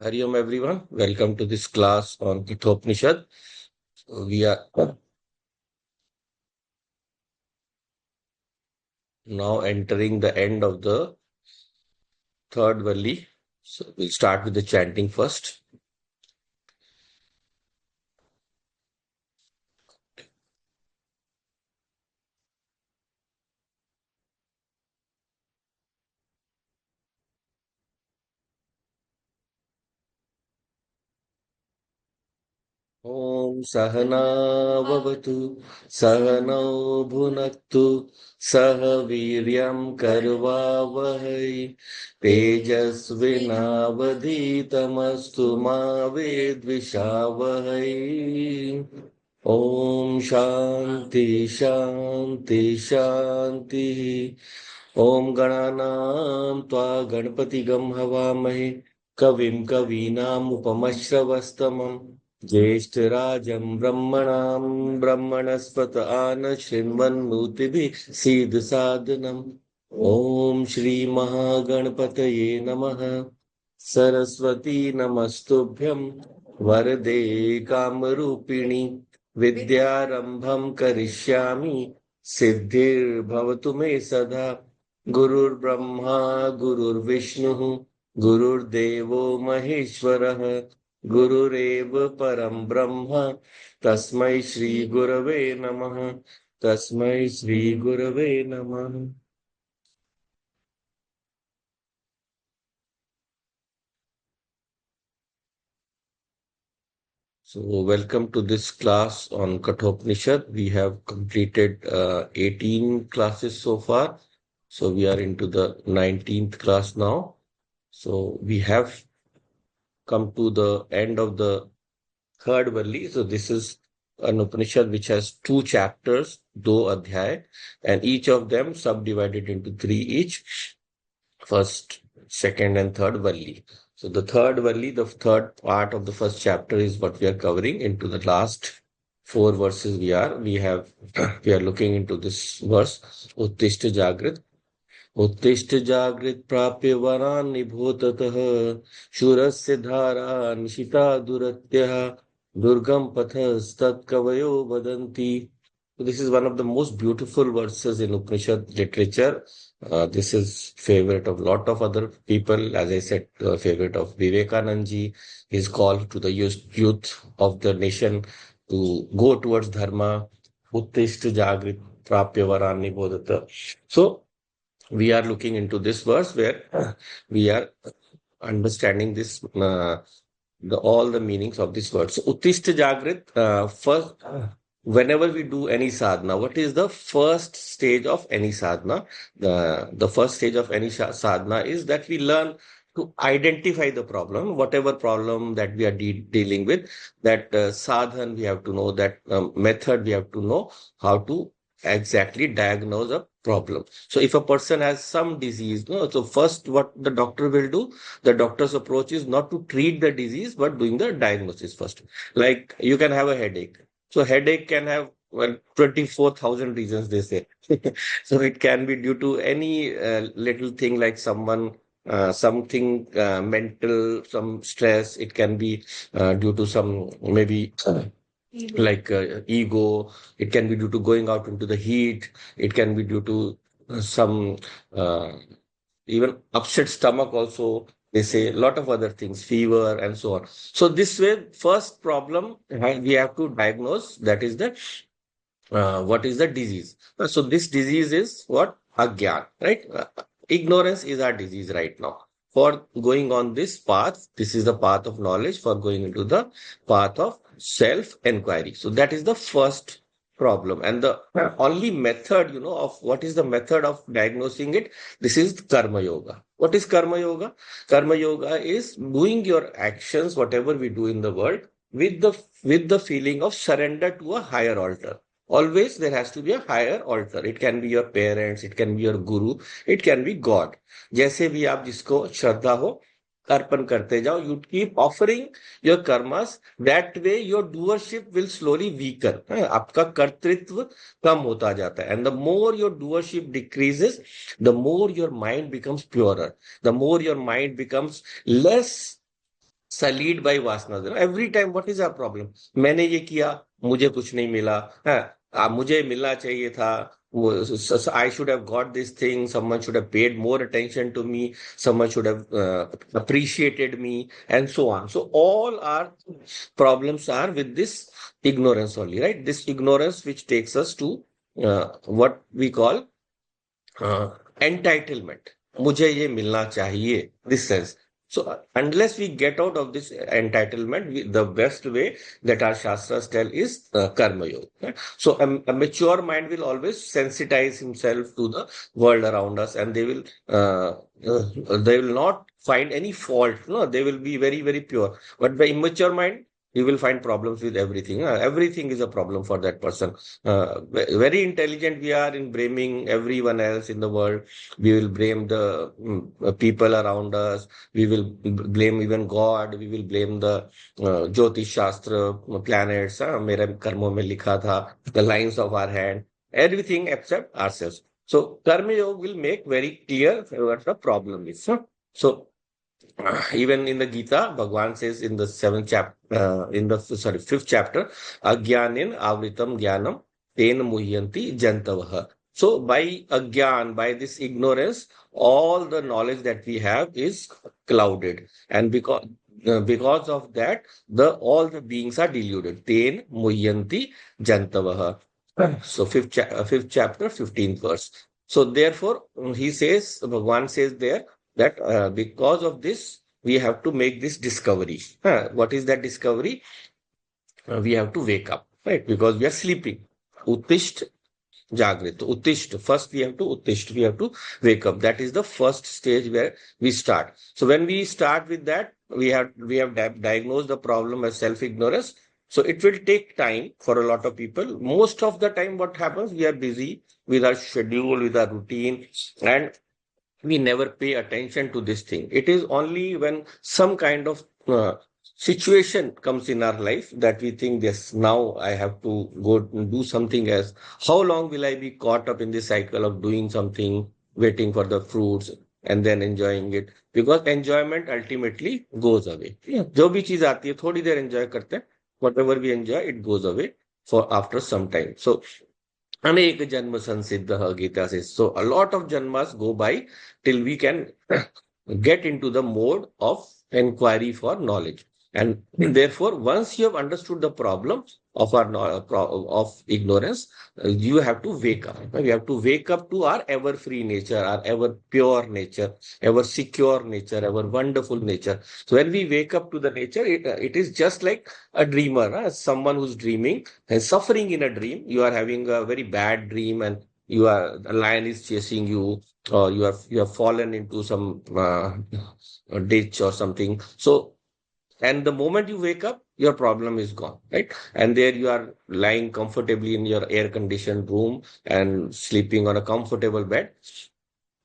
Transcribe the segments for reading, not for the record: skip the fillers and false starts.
Hari Om everyone. Welcome to this class on Kathopnishad. We are now entering the end of the third Valli. So we'll start with the chanting first. Om Sahana Vavatu Sahano Bhunaktu Saha Viryam Karvavahai Tejasvinavaditamastu Ma Vedvishavahai. Om Shanti Shanti Shanti. Om Gananam Tva Ganpati Gam Havamahe Kavim Kavinam Upamashravastamam ज्येष्ठराजं ब्रह्मणां ब्रह्मणस्पत आन शृण्वन्नोतिभिः सीदसादनम् ॐ श्रीमहागणपतये नमः सरस्वती नमस्तुभ्यं वरदे कामरूपिणि विद्यारम्भं करिष्यामि सिद्धिर्भवतु मे सदा गुरुर्ब्रह्मा गुरुर्विष्णुः गुरुर्देवो महेश्वरः गुरुरेव परं ब्रह्म तस्मै श्री गुरवे नमः तस्मै श्री गुरवे नमः. So welcome to this class on Kathopnishad. We have completed 18 classes so far. So we are into the 19th class now. So we have come to the end of the third Valli. So this is an Upanishad which has two chapters, do adhyay, and each of them subdivided into three each. First, second, and third Valli. So the third Valli, the third part of the first chapter is what we are covering. Into the last four verses we are looking into this verse. Uttishta Jagrat. उत्तिष्ठ जागृत प्राप्य वरान् निभोततः शूरस्य धारा निशिता दुरत्यः दुर्गम पथस्तत्कवयो वदन्ति. So this is one of the most beautiful verses in Upanishad literature. This is favorite of lot of other people. As I said, favorite of Vivekanand ji. His call to the youth of the nation to go towards dharma. Uttishta jagrit prapya varani bodhata. So we are looking into this verse where we are understanding this all the meanings of this word. So Uttishta Jagrit, first, whenever we do any sadhana, what is the first stage of any sadhana? The first stage of any sadhana is that we learn to identify the problem, whatever problem that we are dealing with, that sadhan we have to know, that method we have to know how to exactly diagnose a problem. So if a person has some disease, no, so first what the doctor will do, the doctor's approach is not to treat the disease, but doing the diagnosis first. Like you can have a headache. So headache can have, well, 24,000 reasons, they say. So it can be due to any little thing like something mental, some stress. It can be due to some maybe like ego. It can be due to going out into the heat. It can be due to some uh, even upset stomach also. They say a lot of other things, fever and so on. So this way, first problem we have to diagnose, that is the what is the disease. So this disease is what? Agyan, right? Ignorance is our disease right now. For going on this path, this is the path of knowledge, for going into the path of self-enquiry. So that is the first problem. And the only method, of what is the method of diagnosing it, this is Karma Yoga. What is Karma Yoga? Karma Yoga is doing your actions, whatever we do in the world, with the feeling of surrender to a higher altar. Always there has to be a higher altar. It can be your parents, it can be your guru, it can be God. जैसे भी आप जिसको श्रद्धा हो अर्पण करते जाओ. You keep offering your karmas. That way your doership will slowly weaken. आपका कर्तृत्व कम होता जाता है. And the more your doership decreases, the more your mind becomes purer. The more your mind becomes less lead by वासना. Every time, what is our problem? मैंने ये किया, मुझे कुछ नहीं मिला. हाँ, मुझे मिलना चाहिए था. I should have got this thing. Someone should have paid more attention to me. Someone should have appreciated me, and so on. So all our problems are with this ignorance only, right? This ignorance which takes us to what we call entitlement. मुझे ये मिलना चाहिए. This sense. So unless we get out of this entitlement, the best way that our shastras tell is karma yoga. Right? So a mature mind will always sensitize himself to the world around us, and they will not find any fault. No, they will be very very pure. But the immature mind, you will find problems with everything. Everything is a problem for that person. Very intelligent we are in blaming everyone else in the world. We will blame the people around us. We will blame even God. We will blame the Jyotish Shastra, planets. मेरे कर्मों में लिखा था, the lines of our hand, everything except ourselves. So Karma Yoga will make very clear what the problem is. So even in the Gita, Bhagwan says in the fifth chapter, Agyanin Avritam Jnanam Ten Muhyanti Jantavaha. So by Agyan, by this ignorance, all the knowledge that we have is clouded. And because of that, all the beings are deluded. Ten Muhyanti Jantavaha. So fifth chapter, 15th verse. So therefore, he says, Bhagwan says there, that because of this, we have to make this discovery. What is that discovery? We have to wake up, right? Because we are sleeping. Uttisht Jagrit. Uttisht. First, we have to Uttisht. We have to wake up. That is the first stage where we start. So when we start with that, we have diagnosed the problem as self-ignorance. So it will take time for a lot of people. Most of the time, what happens? We are busy with our schedule, with our routine, and we never pay attention to this thing. It is only when some kind of situation comes in our life that we think, yes, now I have to go and do something else. How long will I be caught up in this cycle of doing something, waiting for the fruits, and then enjoying it? Because enjoyment ultimately goes away. जो भी चीज आती है थोड़ी देर enjoy करते हैं. Whatever we enjoy, it goes away for after some time. So अनेक जन्म संसिद्ध Gita says. So a lot of janmas go by till we can get into the mode of inquiry for knowledge. And therefore, once you have understood the problem of of ignorance, you have to wake up. We have to wake up to our ever free nature, our ever pure nature, ever secure nature, ever wonderful nature. So when we wake up to the nature, it is just like a dreamer, someone who's dreaming and suffering in a dream. You are having a very bad dream, and a lion is chasing you, or you have fallen into some ditch or something. So, and the moment you wake up, your problem is gone, right? And there you are lying comfortably in your air conditioned room and sleeping on a comfortable bed.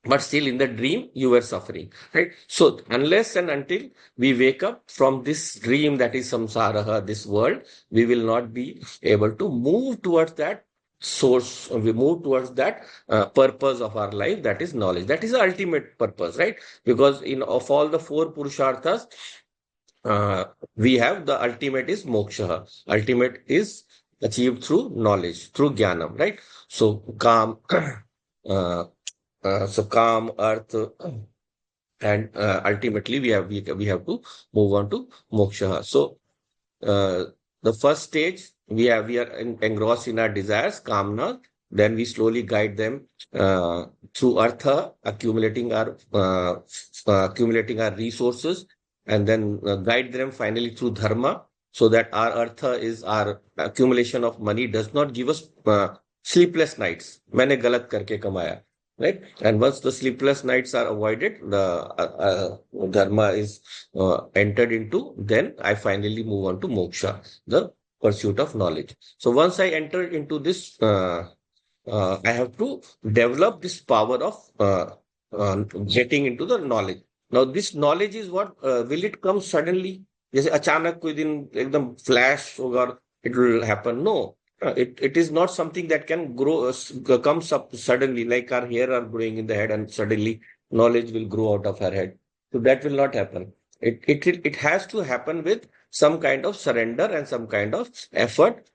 But still in the dream, you were suffering, right? So unless and until we wake up from this dream that is samsara, this world, we will not be able to move towards that source. We move towards that purpose of our life, that is knowledge. That is the ultimate purpose, right? Because of all the four purusharthas, uh, we have the ultimate is moksha. Ultimate is achieved through knowledge, through jnanam, right? So calm, uh, calm, earth, and ultimately we have to move on to moksha. So uh, the first stage, we are engrossed in our desires, kamna. Then we slowly guide them through artha, accumulating our resources, and then guide them finally through dharma, so that our artha is our accumulation of money does not give us sleepless nights. मैंने गलत करके कमाया, right? And once the sleepless nights are avoided, the dharma is entered into, then I finally move on to moksha, the pursuit of knowledge. So once I enter into this, I have to develop this power of getting into the knowledge. Now, this knowledge is what will it come suddenly? जैसे अचानक कोई दिन एकदम flash होगा और it will happen. No, it is not something that can grow, comes up suddenly, like our hair are growing in the head and suddenly knowledge will grow out of our head. So that will not happen. It has to happen with some kind of surrender and some kind of effort.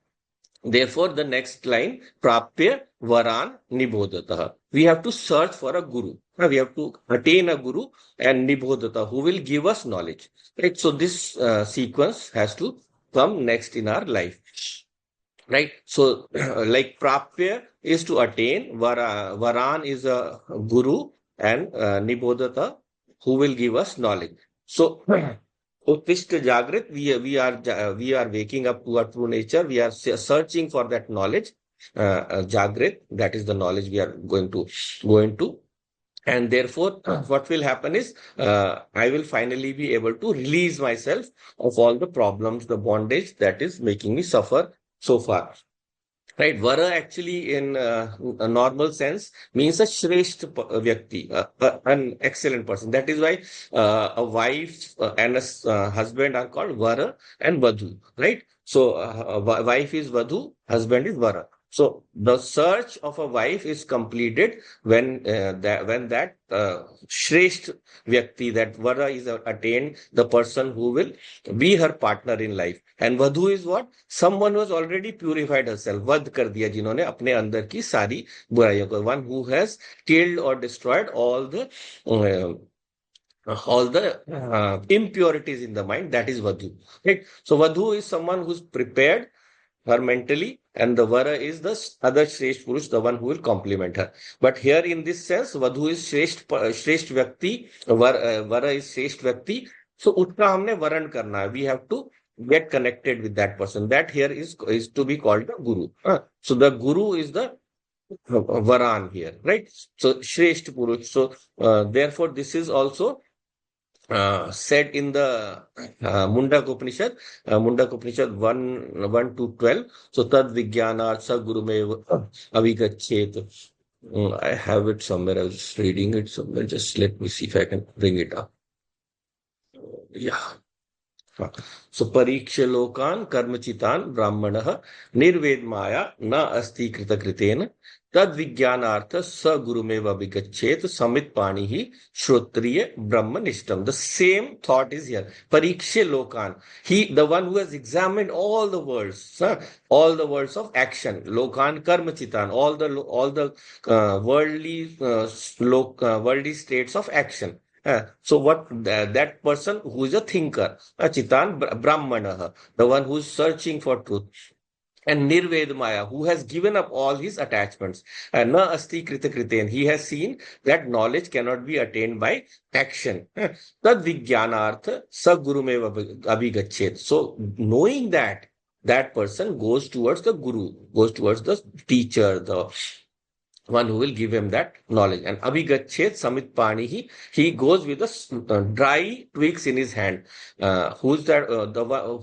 Therefore, the next line, prapya varan nibodhata. We have to search for a guru. We have to attain a guru and nibodhata, who will give us knowledge. Right? So this sequence has to come next in our life. Right? So, like prapya is to attain, varan is a guru, and nibodhata, who will give us knowledge. So, Uttishta Jagrit, we are waking up to our true nature. We are searching for that knowledge. Jagrit, that is the knowledge we are going to go into. And therefore, what will happen is, I will finally be able to release myself of all the problems, the bondage that is making me suffer so far. Right, Vara actually in a normal sense means a Shresht Vyakti, an excellent person. That is why a wife and a husband are called Vara and Vadhu, right? So, wife is Vadhu, husband is Vara. So the search of a wife is completed when that Shresht Vyakti, that Vara is attained, the person who will be her partner in life. And Vadhu is what? Someone who has already purified herself. वध कर दिया जिन्होंने अपने अंदर की सारी बुराइयों को. One who has killed or destroyed uh, all the impurities in the mind. That is Vadhu. Right? So Vadhu is someone who's prepared her mentally, and the Vara is the other Shresht Purush, the one who will complement her. But here in this sense, Vadhu is Shresht Vyakti, Vara is Shresht Vyakti. So उसका हमने वरण करना है. We have to get connected with that person. That here is to be called the Guru. So the Guru is the Varan here, right? So Shresht Purush. So therefore, this is also said in the Mundak Upanishad, Mundak Upanishad 1 to 12. So Tad Vijnanat Sa Gurumev Avigachet. I have it somewhere. I was just reading it somewhere. Just let me see if I can bring it up. Yeah. So परीक्ष्य लोकान कर्मचितान ब्राह्मणः निर्वेद माया न अस्ति कृतकृतेन तद विज्ञानार्थ स गुरुमेव अभिगच्छेत समित पाणि ही श्रोत्रिय ब्रह्मनिष्ठम. The same thought is here. Pariksha lokan, he, the one who has examined all the worlds, all the worlds of action. Lokan karmachitan, all the worldly states of action. So what that person who is a thinker, Chitan Brahmana, the one who is searching for truth, and Nirved Maya, who has given up all his attachments, and Na Asti Krita Kriten, he has seen that knowledge cannot be attained by action. Tad Vijnanartha Sa Gurumeva Abhigachet. So knowing that person goes towards the Guru, goes towards the teacher, the one who will give him that knowledge. And Abhigachet Samit Panihi, he goes with the dry twigs in his hand. Who's that?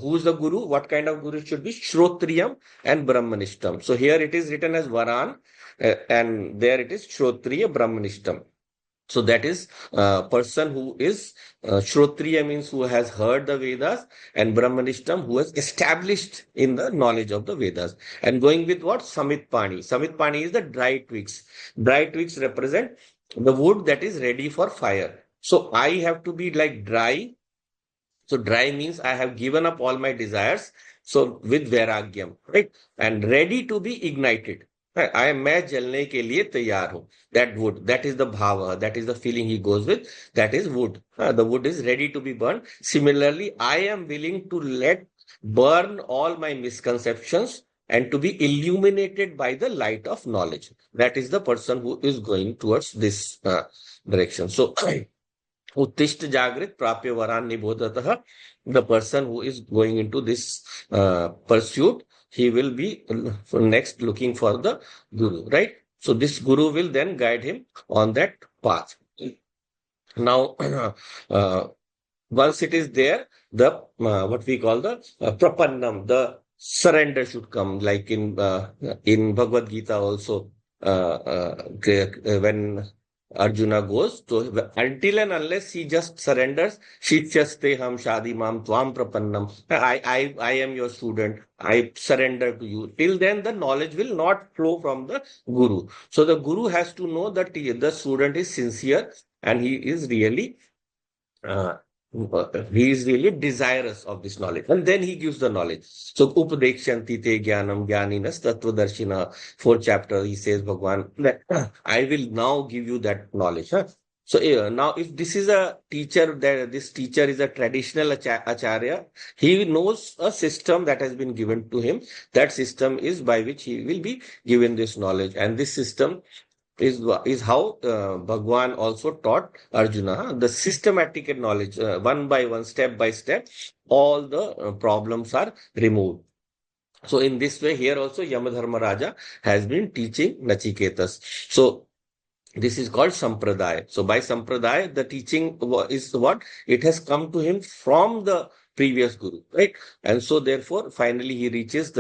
Who's the guru? What kind of guru it should be? Shrotriyam and Brahmanishtam. So here it is written as Varan, and there it is Shrotriya Brahmanishtam. So that is a person who is Shrotriya, means who has heard the Vedas, and Brahmanishtam, who has established in the knowledge of the Vedas. And going with what? Samit Pani. Samit Pani is the dry twigs. Dry twigs represent the wood that is ready for fire. So I have to be like dry. So dry means I have given up all my desires. So with Vairagyam, right? And ready to be ignited. मैं जलने के लिए तैयार हूं. That wood, that is the bhava, that is the feeling he goes with. That is wood. The wood is ready to be burned. Similarly, I am willing to let burn all my misconceptions and to be illuminated by the light of knowledge. That is the person who is going towards this direction. So Uttishta Jagrit Prapya Varan Nibodhatah, the person who is going into this pursuit, he will be next looking for the Guru, right? So this Guru will then guide him on that path. Now, once it is there, the what we call the prapannam, the surrender should come. Like in Bhagavad Gita also, when Arjuna goes, so until and unless he just surrenders, Shicyaste ham shadi mam tvam prapannam. I am your student. I surrender to you. Till then, the knowledge will not flow from the Guru. So the Guru has to know that the student is sincere and he is really he is really desirous of this knowledge, and then he gives the knowledge. So, Upadekshanti te jnanam jnaninas tattvadarshina, fourth chapter, he says, Bhagwan, that I will now give you that knowledge. Huh? So, now if this is a teacher, that this teacher is a traditional acharya, he knows a system that has been given to him. That system is by which he will be given this knowledge, and this system is how Bhagwan also taught Arjuna the systematic knowledge, one by one, step by step, all the problems are removed. So in this way, here also Yamadharma Raja has been teaching Nachiketas. So this is called Sampradaya. So by Sampradaya, the teaching is what? It has come to him from the previous guru, right? And so therefore, finally he reaches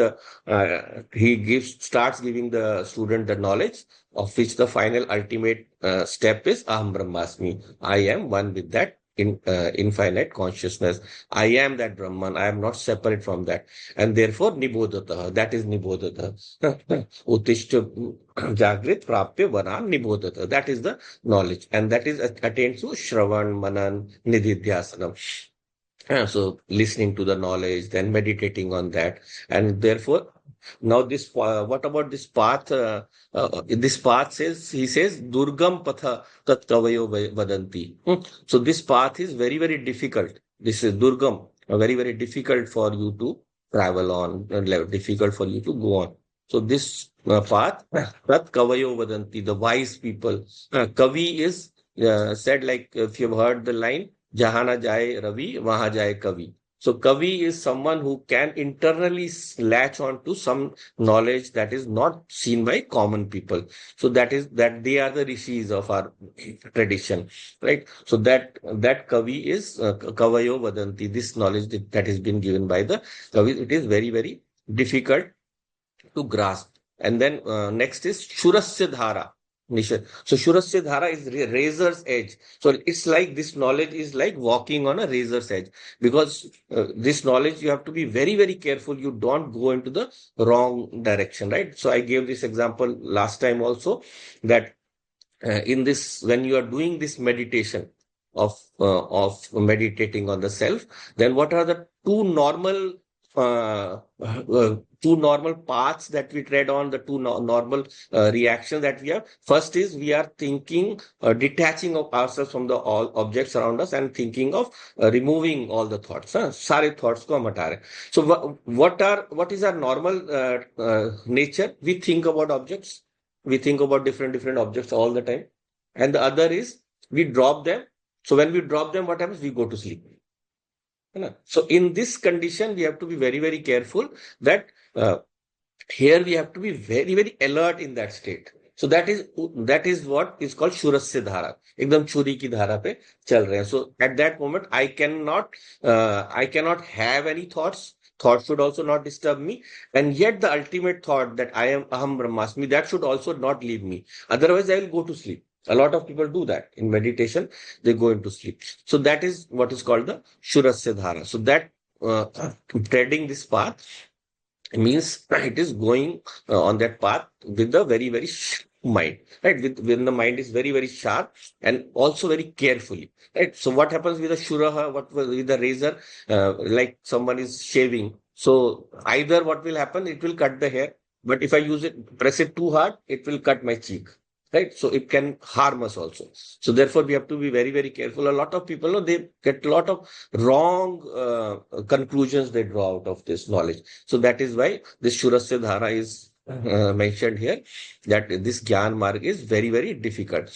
he starts giving the student the knowledge, of which the final ultimate step is Aham Brahmasmi. I am one with that infinite consciousness. I am that Brahman. I am not separate from that. And therefore, Nibodhata. That is Nibodhata. Utishta Jagrit Prapya Varan Nibodhata. That is the knowledge. And that is attained through Shravan, Manan, Nididhyasanam. So listening to the knowledge, then meditating on that. And therefore, now this, what about this path? This path says, he says, Durgam Patha Tat Kavayo Vadanti. So this path is very, very difficult. This is Durgam, very, very difficult for you to travel on, and difficult for you to go on. So this path, Tat Kavayo Vadanti, the wise people. Kavi is said, like if you've heard the line, Jahana Jai Ravi, Waha Jai Kavi. So Kavi is someone who can internally latch on to some knowledge that is not seen by common people. So that is that they are the rishis of our tradition, right? So that Kavi is Kavayo Vadanti. This knowledge that has been given by the Kavi, it is very, very difficult to grasp. And then next is Shurasya Dhara. Nisha. So Shurasya Dhara is razor's edge. So it's like this knowledge is like walking on a razor's edge, because this knowledge you have to be very, very careful. You don't go into the wrong direction, right? So I gave this example last time also, that in this, when you are doing this meditation of meditating on the self, then what are the two normal paths that we tread on, the two normal reactions that we have? First is we are thinking, detaching of ourselves from the all objects around us and thinking of removing all the thoughts. Sare thoughts ko hum hata rahe. So what is our normal nature? We think about objects. We think about different objects all the time. And the other is we drop them. So when we drop them, what happens? We go to sleep. So in this condition, we have to be very, very careful that here we have to be very, very alert in that state. So that is what is called Shurasya Dhara. Ekdam churi ki dhara pe chal rahe hain. So at that moment, I cannot have any thoughts. Thoughts should also not disturb me. And yet the ultimate thought that I am Aham Brahmasmi, that should also not leave me. Otherwise, I will go to sleep. A lot of people do that in meditation. They go into sleep. So that is what is called the Shurasya Dhara. So that treading this path means it is going on that path with a very, very mind, right? When the mind is very, very sharp and also very carefully, right? So what happens with the shuraha, with the razor, like someone is shaving. So either what will happen, it will cut the hair, but if I press it too hard, it will cut my cheek. Right. So it can harm us also. So therefore, we have to be very, very careful. A lot of people, they get a lot of wrong conclusions they draw out of this knowledge. So that is why this Shurasya Dhara is mentioned here, that this Gyan Marg is very, very difficult.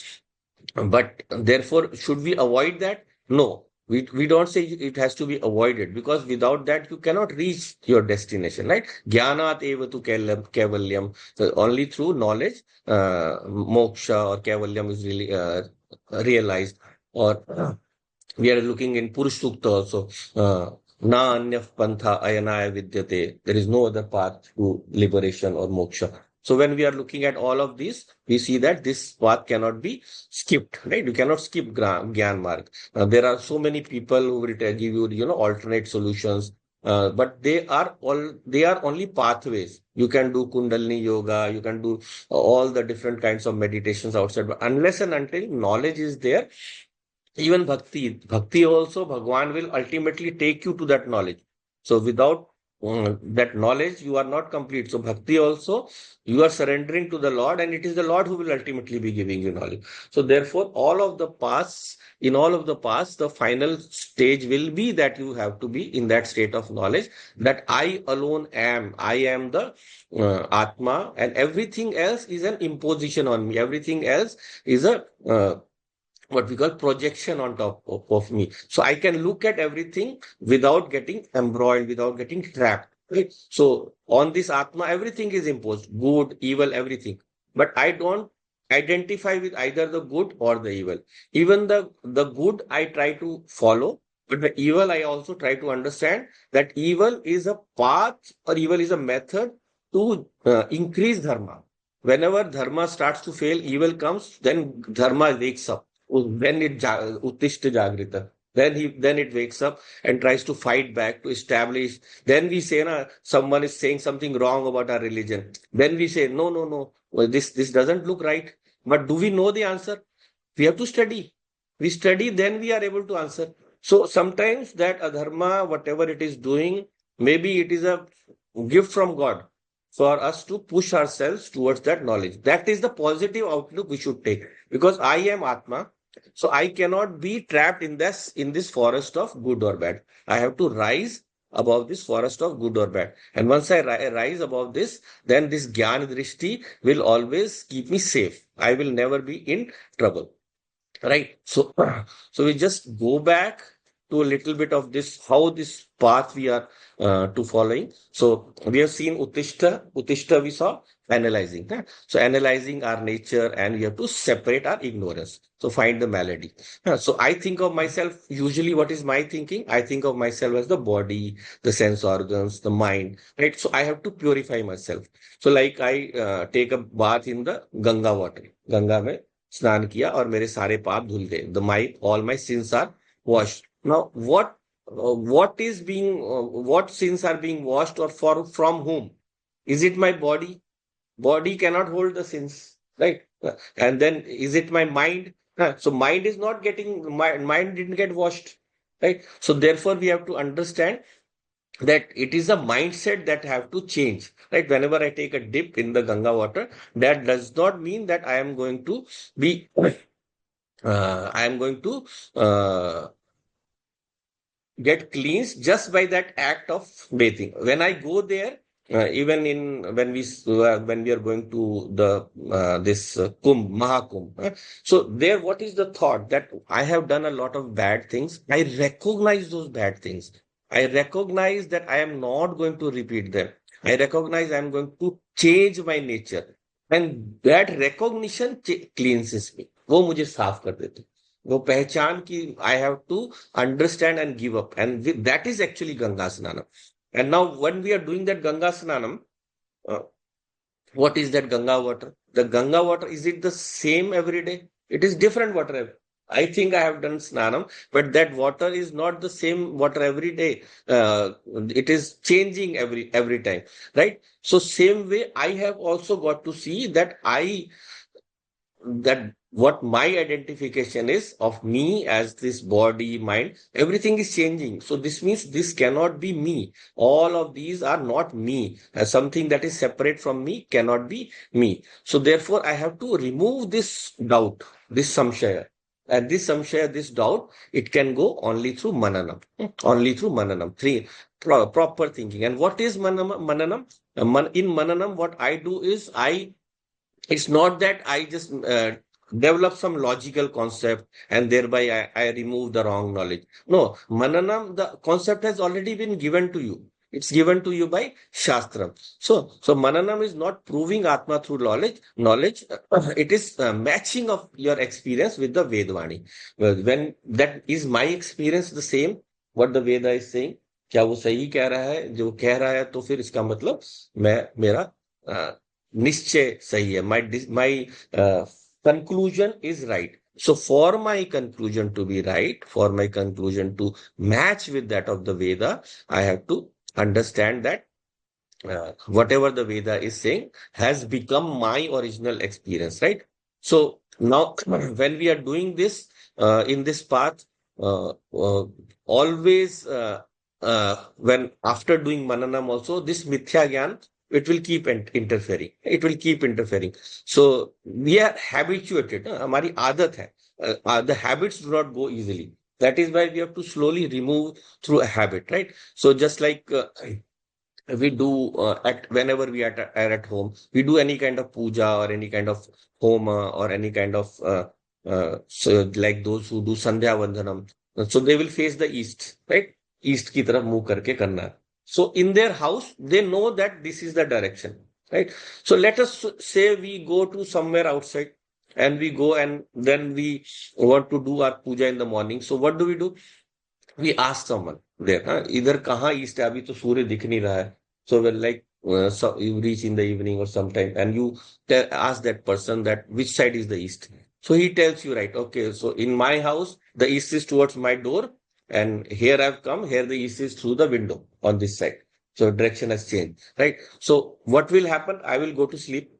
But therefore, should we avoid that? No. We don't say it has to be avoided, because without that you cannot reach your destination, right? Jnanat eva tu kaivalyam. So only through knowledge, moksha or kaivalyam is really realized. Or we are looking in Purush Sukta also. Na anya pantha ayanaya vidyate. There is no other path to liberation or moksha. So when we are looking at all of these, we see that this path cannot be skipped, right? You cannot skip Gyan Marg. There are so many people who will give you, alternate solutions. But they are only pathways. You can do Kundalini yoga, you can do all the different kinds of meditations outside. But unless and until knowledge is there, Even bhakti also, Bhagwan will ultimately take you to that knowledge. So without that knowledge, you are not complete. So bhakti also, you are surrendering to the Lord, and it is the Lord who will ultimately be giving you knowledge. So therefore, in all of the paths, the final stage will be that you have to be in that state of knowledge that I alone am. I am the Atma, and everything else is an imposition on me. Everything else is a what we call projection on top of me. So I can look at everything without getting embroiled, without getting trapped. Right? So on this Atma, everything is imposed, good, evil, everything. But I don't identify with either the good or the evil. Even the good I try to follow, but the evil I also try to understand that evil is a path or evil is a method to increase dharma. Whenever dharma starts to fail, evil comes, then dharma wakes up when uttishta jagrita, then it wakes up and tries to fight back to establish. Then we say, na, someone is saying something wrong about our religion. Then we say, no, no, no, well, this doesn't look right. But do we know the answer? We have to study. We study, then we are able to answer. So sometimes that adharma, whatever it is doing, maybe it is a gift from God for us to push ourselves towards that knowledge. That is the positive outlook we should take. Because I am Atma, so I cannot be trapped in this forest of good or bad. I have to rise above this forest of good or bad. And once I rise above this, then this Gyan Drishti will always keep me safe. I will never be in trouble. Right. So, so we just go back to a little bit of this, how this path we are to following. So we have seen Uttishta we saw analyzing. Huh? So analyzing our nature, and we have to separate our ignorance. So find the malady. So I think of myself, usually what is my thinking? I think of myself as the body, the sense organs, the mind, right? So I have to purify myself. So like I take a bath in the Ganga water. Ganga mein स्नान किया और मेरे सारे पाप धुल गए. The my all my sins are washed. Now what is being what sins are being washed, or for from whom? Is it my body? Body cannot hold the sins, right? And then is it my mind? So mind is not getting, mind didn't get washed, right? So therefore we have to understand that it is a mindset that have to change, right? Whenever I take a dip in the Ganga water, that does not mean that I am going to be I am going to get cleansed just by that act of bathing. When I go there, even in when we are going to the this Kumbh Mahakumbh, so there, what is the thought that I have done a lot of bad things? I recognize those bad things. I recognize that I am not going to repeat them. I recognize I am going to change my nature, and that recognition cleanses me. वो मुझे साफ कर देते, वो पहचान की I have to understand and give up. And that is actually Ganga Snanam. And now, when we are doing that Ganga Snanam, uh, what is that Ganga water? The Ganga water, is it the same every day? It is different water. I think I have done Snanam, but that water is not the same water every day. It is changing every time, right? So same way, I have also got to see that what my identification is of me as this body, mind, everything is changing. So this means this cannot be me. All of these are not me. As something that is separate from me cannot be me. So therefore, I have to remove this doubt, this samshaya. And this samshaya, this doubt, it can go only through mananam. Only through mananam. Proper thinking. And what is mananam? In mananam, what I do is it's not that I just develop some logical concept and thereby I remove the wrong knowledge. No, Mananam, the concept has already been given to you. It's given to you by Shastra. So Mananam is not proving Atma through knowledge. It is matching of your experience with the Vedvani. When that is my experience the same, what the Veda is saying, क्या वो सही कह रहा है जो कह रहा है, तो फिर इसका मतलब मैं मेरा निश्चय सही है. My conclusion is right. So for my conclusion to be right, for my conclusion to match with that of the Veda, I have to understand that whatever the Veda is saying has become my original experience, right? So now, when we are doing this in this path, uh, uh, always when after doing mananam also, this mithya gyan, it will keep interfering. It will keep interfering. So we are habituated. हमारी आदत है. The habits do not go easily. That is why we have to slowly remove through a habit, right? So just like we do at whenever are at home, we do any kind of puja or any kind of homa or any kind of so like those who do sandhya vandanam, so they will face the east, right? East ki taraf move karke karna hai. So in their house they know that this is the direction, right? So let us say we go to somewhere outside and we go and then we want to do our puja in the morning. So what do? We ask someone there, हाँ, इधर कहाँ east है, अभी तो सूर्य दिख नहीं रहा है. So when like so you reach in the evening or sometime and you ask that person that which side is the east. So he tells you, right, okay, so in my house the east is towards my door, and here I've come, here the east is through the window on this side. So direction has changed, right? So what will happen? I will go to sleep,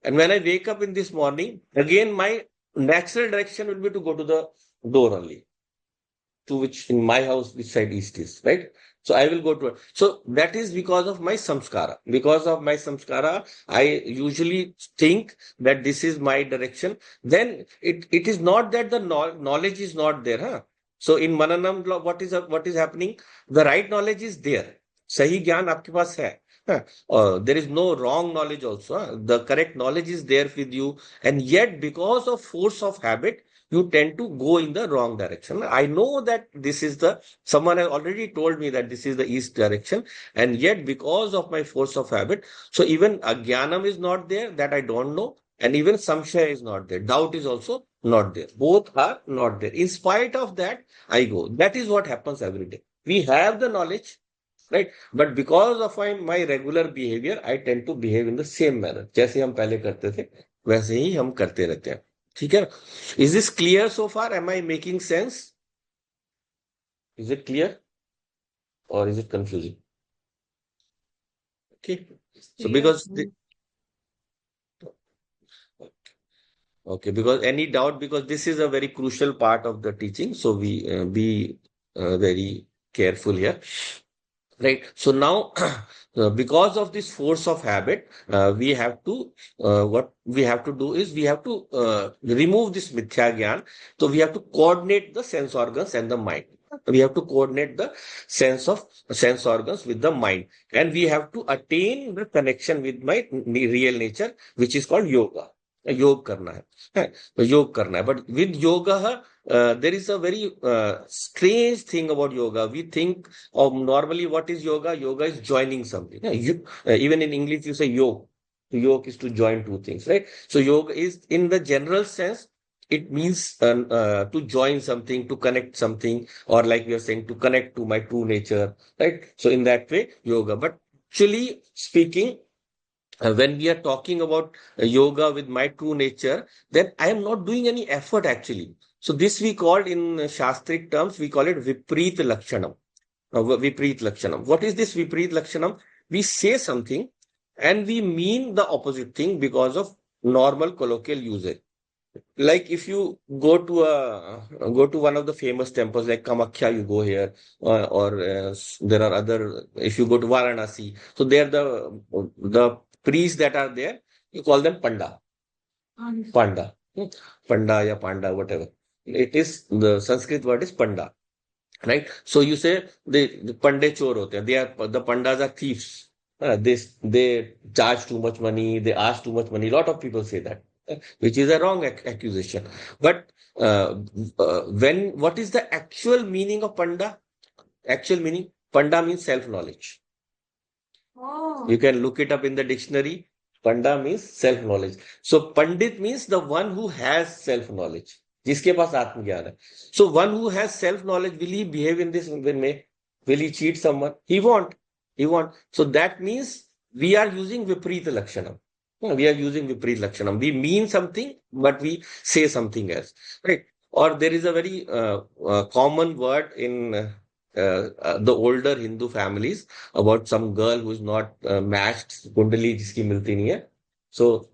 and when I wake up in this morning, again my natural direction will be to go to the door only, to which in my house which side east is, right? So I will go to it. So that is because of my samskara. Because of my samskara, I usually think that this is my direction. Then it is not that the knowledge is not there, huh? So in mananam what is happening? The right knowledge is there. सही ज्ञान आपके पास है. हाँ, there is no wrong knowledge also, huh? The correct knowledge is there with you, and yet because of force of habit you tend to go in the wrong direction. I know that this is someone has already told me that this is the east direction, and yet because of my force of habit, so even agyanam is not there, that I don't know, and even samshaya is not there. Doubt is also not there. Both are not there. In spite of that, I go. That is what happens every day. We have the knowledge, right? But because of my regular behavior, I tend to behave in the same manner. जैसे हम पहले करते थे, वैसे ही हम करते रहते हैं. ठीक है? Is this clear so far? Am I making sense? Is it clear or is it confusing? Okay. So because okay, because any doubt, because this is a very crucial part of the teaching, so we be very careful here. Right. So now, because of this force of habit, we have to, what we have to do is we have to remove this mithya gyan. So we have to coordinate the sense organs and the mind. We have to coordinate the sense organs with the mind, and we have to attain the connection with my real nature, which is called yoga. योग करना है, योग करना है. But with yoga, there is a very strange thing about yoga. We think of normally what is yoga? Yoga is joining something. Yeah, even in English, you say yoke. Yoke is to join two things, right? So yoga is in the general sense, it means to join something, to connect something, or like we are saying, to connect to my true nature, right? So in that way, yoga. But actually speaking, when we are talking about yoga with my true nature, then I am not doing any effort actually. So this we called in Shastric terms, we call it Vipreet Lakshanam. Vipreet Lakshanam. What is this Vipreet Lakshanam? We say something and we mean the opposite thing because of normal colloquial usage. Like if you go to one of the famous temples like Kamakhya, you go here, or there are other. If you go to Varanasi, so there the priests that are there, you call them Panda, Panda, Panda ya Panda, whatever. It is the Sanskrit word is Panda, right? So you say the Pande chor hote hain. They are the Pandas are thieves. They charge too much money. They ask too much money. A lot of people say that, which is a wrong accusation. But when what is the actual meaning of Panda? Actual meaning Panda means self knowledge. Oh. You can look it up in the dictionary. Panda means self knowledge. So Pandit means the one who has self knowledge. जिसके पास आत्मज्ञान है. So one who has self knowledge, will he behave in this way? Will he cheat someone? He won't. He won't. So that means we are using Vipreet Lakshanam. We are using Vipreet Lakshanam. We mean something, but we say something else. Right? Or there is a very common word in the older Hindu families about some girl who is not matched, Kundali jiski milti nahi hai. So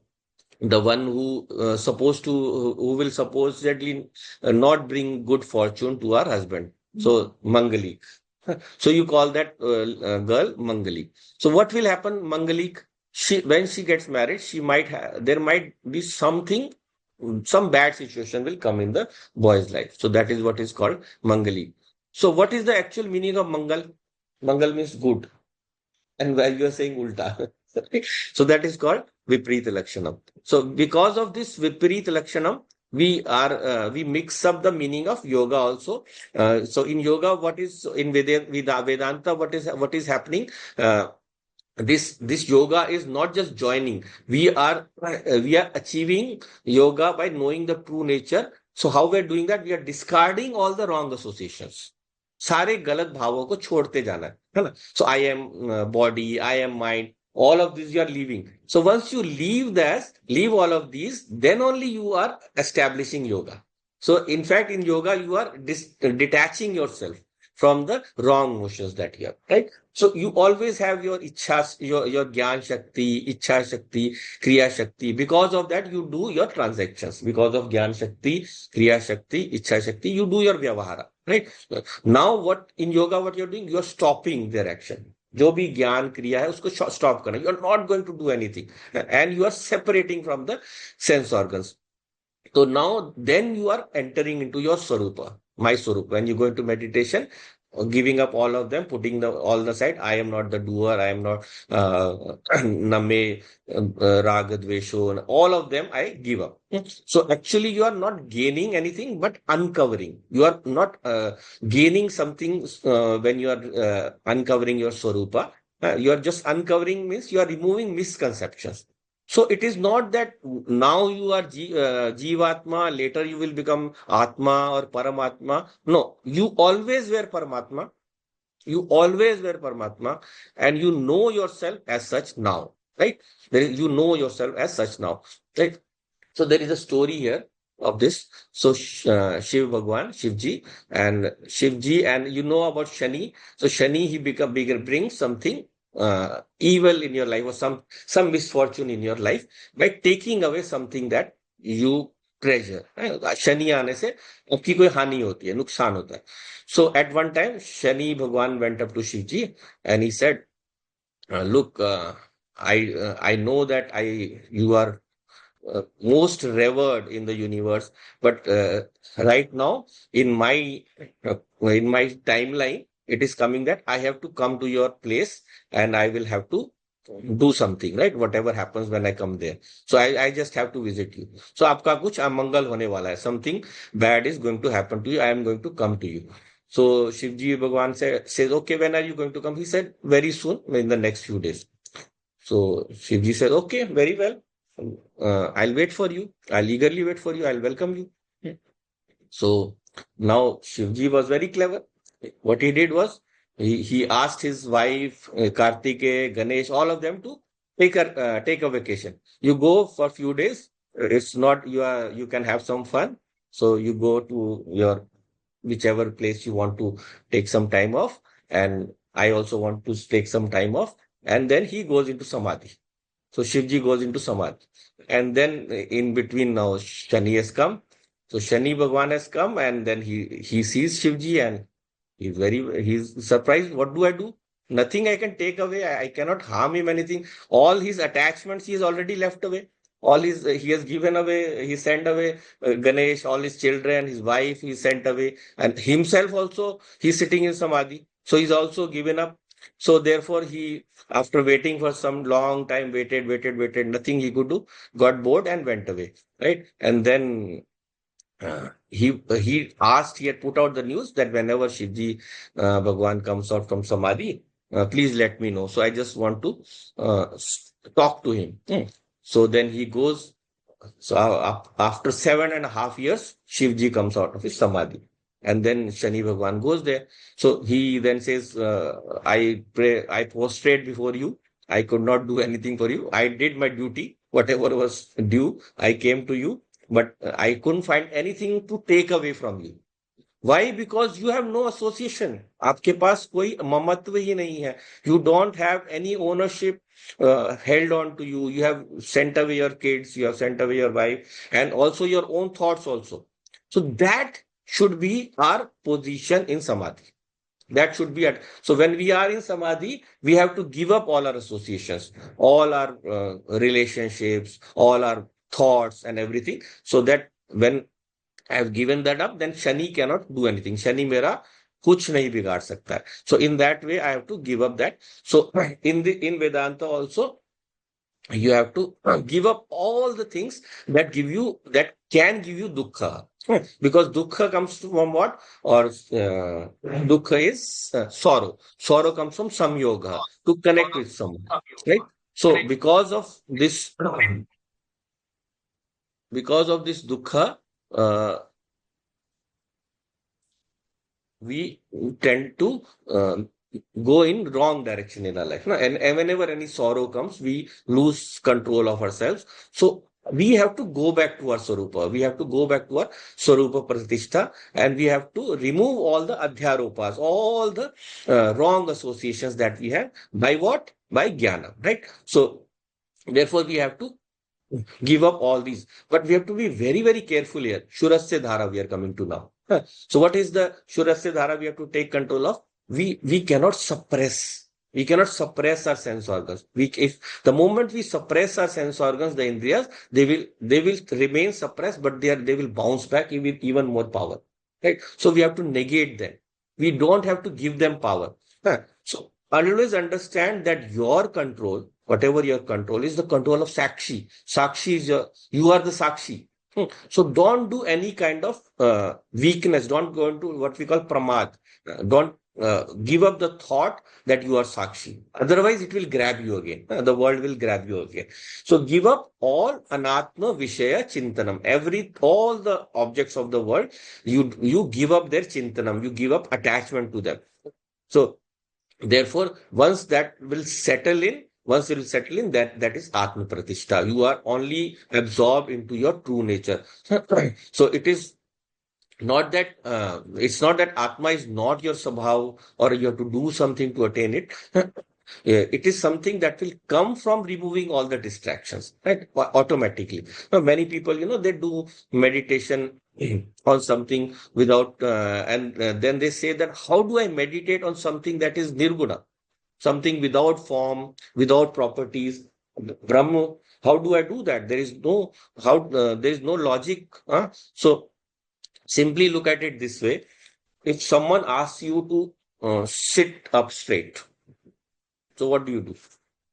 the one who supposed to who will supposedly not bring good fortune to our husband. So Mangalik. So you call that girl Mangalik. So what will happen, Mangalik? She when she gets married, she might there might be something, some bad situation will come in the boy's life. So that is what is called Mangalik. So what is the actual meaning of Mangal? Mangal means good, and while you are saying ulta. So that is called Viparit Lakshanam. So because of this Viparit Lakshanam, we mix up the meaning of yoga also. So in yoga, what is in Vedanta, what is happening? This yoga is not just joining. We are achieving yoga by knowing the true nature. So how we are doing that? We are discarding all the wrong associations. सारे गलत भावों को छोड़ते जाना है ना. So I am body, I am mind, all of these you are leaving. So once you leave all of these, then only you are establishing yoga. So in fact, in yoga, you are detaching yourself from the wrong motions that you have, right? So you always have your ichha, your gyan shakti, ichha shakti, kriya shakti. Because of that, you do your transactions. Because of gyan shakti, kriya shakti, ichha shakti, you do your vyavahara, right? Now, what in yoga, what you're doing, you're stopping their action. जो भी ज्ञान क्रिया है उसको stop करना. You are not going to do anything and you are separating from the sense organs. So now, then you are entering into your Swarupa, my Swarupa. When you go into meditation, giving up all of them, putting the all the side. I am not the doer. I am not Name, Raga, Dvesho, and all of them I give up. So actually, you are not gaining anything, but uncovering. You are not gaining something when you are uncovering your Swarupa. You are just uncovering means you are removing misconceptions. So it is not that now you are Jivatma, later you will become Atma or Paramatma. No, you always were Paramatma. You always were Paramatma, and you know yourself as such now, right? You know yourself as such now, right? So there is a story here of this. So Shiv Bhagwan, Shivji, and you know about Shani. So Shani, he become bigger, brings something evil in your life or some misfortune in your life by taking away something that you treasure. Shani आने से आपकी कोई हानि होती है, नुकसान होता है. So at one time, Shani Bhagwan went up to Shivji and he said, "Look, I know that you are most revered in the universe, but right now in my timeline it is coming that I have to come to your place and I will have to do something, right? Whatever happens when I come there, so I just have to visit you. So आपका कुछ अमंगल होने वाला है, something bad is going to happen to you. I am going to come to you." So Shivji Bhagwan says, "Okay, when are you going to come?" He said, "Very soon, in the next few days." So Shivji says, "Okay, very well. I'll wait for you. I'll eagerly wait for you. I'll welcome you." Hmm. So now Shivji was very clever. What he did was he asked his wife, Kartike, Ganesh, all of them to take a vacation. You go for a few days. It's not you can have some fun. So you go to your whichever place you want to take some time off, and I also want to take some time off. And then he goes into Samadhi. So Shivji goes into Samadhi. And then in between now Shani has come. So Shani Bhagwan has come and then he sees Shivji and he's surprised. What do I do? Nothing I can take away. I cannot harm him anything. All his attachments he has already left away. All his he has given away. He sent away Ganesh, all his children, his wife he sent away, and himself also he's sitting in Samadhi. So he's also given up. So therefore he, after waiting for some long time, waited, nothing he could do, got bored and went away, right? And then he had put out the news that whenever Shivji Bhagwan comes out from Samadhi, please let me know. So I just want to talk to him. So then he goes. So after 7.5 years, Shivji comes out of his Samadhi. And then Shani Bhagwan goes there. So he then says, I pray, I prostrate before you. I could not do anything for you. I did my duty. Whatever was due, I came to you, but I couldn't find anything to take away from you. Why? Because you have no association. आपके पास कोई ममत्व ही नहीं है. You don't have any ownership held on to you. You have sent away your kids, you have sent away your wife, and also your own thoughts also. So that should be our position in samadhi. That should be at. So when we are in samadhi, we have to give up all our associations, all our relationships, all our thoughts and everything, so that when I have given that up, then Shani cannot do anything. Shani मेरा कुछ नहीं बिगाड़ सकता है. So in that way, I have to give up that. So in Vedanta also, you have to give up all the things that can give you dukkha. Because dukkha comes from what? Or dukkha is sorrow comes from samyoga, to connect with someone, right? So because of this dukkha, uh, we tend to go in wrong direction in our life. No? And whenever any sorrow comes, we lose control of ourselves. So we have to go back to our Swarupa. We have to go back to our Swarupa Pratishtha, and we have to remove all the adhyaropas, all the wrong associations that we have. By what? By jnana, right? So therefore, we have to give up all these. But we have to be very, very careful here. Shurasya Dhara we are coming to now. So what is the Shurasya Dhara we have to take control of? We cannot suppress. We cannot suppress our sense organs. If the moment we suppress our sense organs, the indriyas, they will remain suppressed, but they will bounce back with even more power. Right? So we have to negate them. We don't have to give them power. So always understand that your control, whatever your control, is the control of Sakshi. Sakshi is you are the Sakshi. So don't do any kind of weakness. Don't go into what we call pramad. Don't give up the thought that you are Sakshi. Otherwise, it will grab you again. The world will grab you again. So give up all anatma vishaya chintanam. All the objects of the world, you give up their chintanam. You give up attachment to them. So therefore, once it will settle in, that is Atma Pratishtha. You are only absorbed into your true nature. So it's not that Atma is not your Sabhav, or you have to do something to attain it. Yeah, it is something that will come from removing all the distractions, right? Automatically. Now, many people, they do meditation on something without, and then they say that, how do I meditate on something that is nirguna, something without form, without properties, Brahma? How do I do that? There is no logic. So simply look at it this way. If someone asks you to sit up straight, so what do?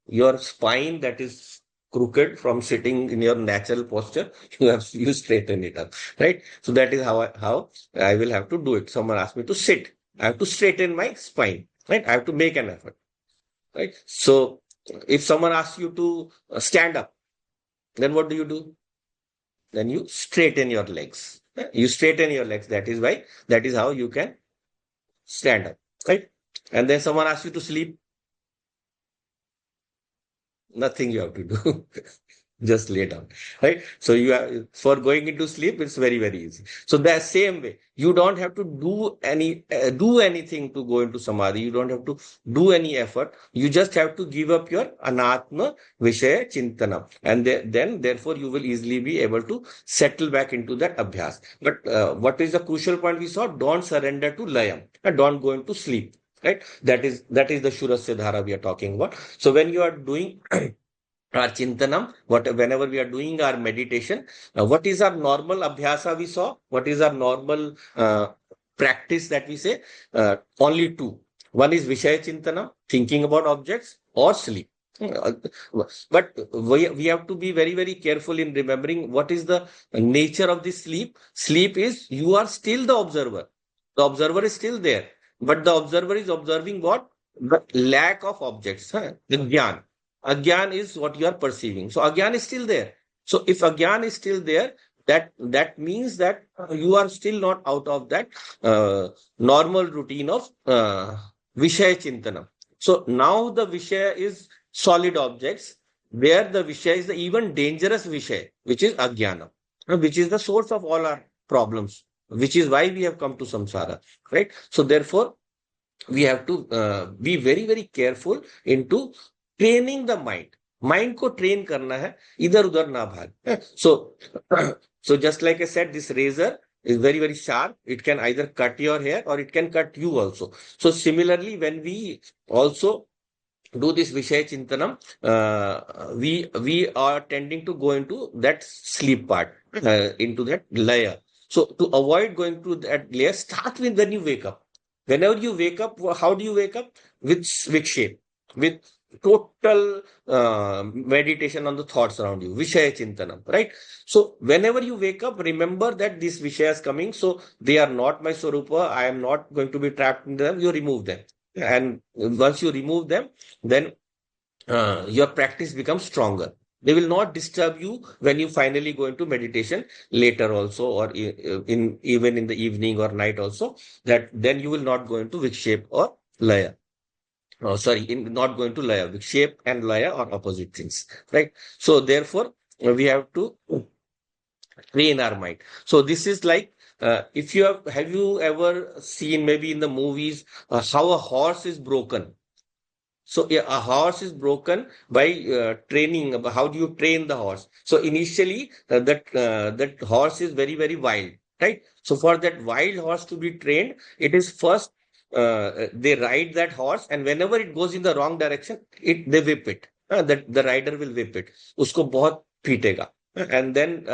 Your spine that is crooked from sitting in your natural posture, you straighten it up, right? So that is how I will have to do it. Someone asks me to sit, I have to straighten my spine, right? I have to make an effort, right? So if someone asks you to stand up, then what do? Then you straighten your legs. You straighten your legs. That is how you can stand up, right? And then someone asks you to sleep, nothing you have to do. Just lay down, right? So for going into sleep, it's very, very easy. So the same way, you don't have to do anything to go into samadhi. You don't have to do any effort. You just have to give up your anatma vishaya chintana, and then therefore you will easily be able to settle back into that abhyas. But what is the crucial point we saw? Don't surrender to layam, and don't go into sleep. Right? That is the Shurasya Dhara we are talking about. So when you are doing our chintanam, whenever we are doing our meditation, what is our normal abhyasa we saw? What is our normal practice that we say? Only two. One is Vishaya Chintanam, thinking about objects, or sleep. But we have to be very, very careful in remembering what is the nature of this sleep. Sleep is you are still the observer. The observer is still there, but the observer is observing what? The lack of objects, the jnana. Agyan is what you are perceiving. So Agyan is still there. So if Agyan is still there, that means that you are still not out of that normal routine of Vishaya Chintanam. So now the Vishaya is solid objects, where the Vishaya is the even dangerous Vishaya, which is Agyana, which is the source of all our problems. which is why we have come to samsara, right? So therefore, we have to be very very careful into training the mind. Mind को train करना है, इधर उधर ना भाग. So so just like I said, this razor is very very sharp. It can either cut your hair or it can cut you also. So similarly, when we also do this Vishaya Chintanam, we are tending to go into that sleep part, into that layer. So to avoid going to that layer, start with when you wake up. Whenever you wake up, how do you wake up? With shape, with total meditation on the thoughts around you, Vishaya Chintanam, right? So whenever you wake up, remember that this Vishaya is coming. So they are not my Swarupa. I am not going to be trapped in them. You remove them. And once you remove them, then your practice becomes stronger. They will not disturb you when you finally go into meditation later also, or in even in the evening or night also. That then you will not go into vikshepa or laya. Oh, sorry, not going to laya. Vikshepa and laya are opposite things, right? So therefore, we have to train our mind. So this is like, if you have you ever seen maybe in the movies how a horse is broken? So yeah, a horse is broken by training. How do you train the horse? So initially, that horse is very very wild, right? So for that wild horse to be trained, it is first they ride that horse, and whenever it goes in the wrong direction, they whip it. That the rider will whip it. उसको बहुत पीटेगा. And then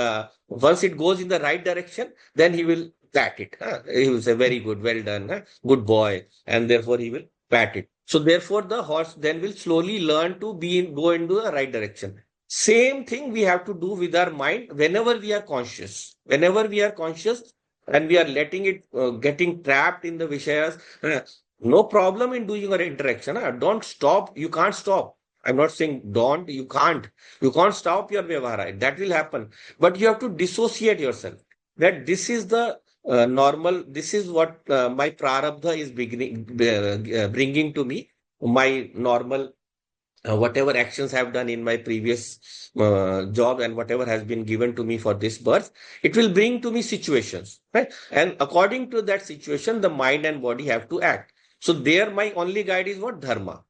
once it goes in the right direction, then he will pat it. He will say, "Very good, well done, good boy," and therefore he will pat it. So therefore, the horse then will slowly learn to go into the right direction. Same thing we have to do with our mind whenever we are conscious. Whenever we are conscious and we are letting it getting trapped in the Vishayas, no problem in doing our interaction. Don't stop. You can't stop. I'm not saying don't. You can't. You can't stop your Vyavahara. That will happen. But you have to dissociate yourself. That this is the normal, this is what my prarabdha is bringing to me, my normal, whatever actions I have done in my previous job and whatever has been given to me for this birth, it will bring to me situations, right? And according to that situation, the mind and body have to act. So there, my only guide is what? Dharma.